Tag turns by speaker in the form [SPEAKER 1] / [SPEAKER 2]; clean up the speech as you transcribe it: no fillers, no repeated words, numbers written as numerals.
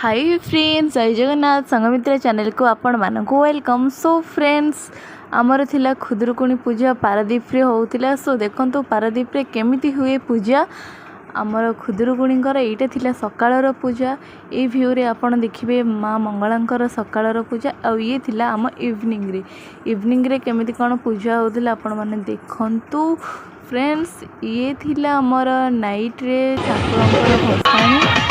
[SPEAKER 1] Hi friends, जय Jagannath Sanghamitra channel को आपण मानक वेलकम। सो फ्रेंड्स, आमर थिला खुदरुकुणी पूजा पारादीप रे होउतिला। सो देखंतु पारादीप रे केमिति हुए पूजा। आमर खुदरुकुणींकर एइटा थिला सकाळर पूजा। ए व्यू रे आपण देखिबे माँ मंगलांकर सकाळर पूजा। आ ये थिला आम इवनिंग रे केमिति कोन पूजा होउतिला आपण माने देखंतु। फ्रेंड्स, ये थिला आमर नाइट रे ठाकुरंकर भसाणी।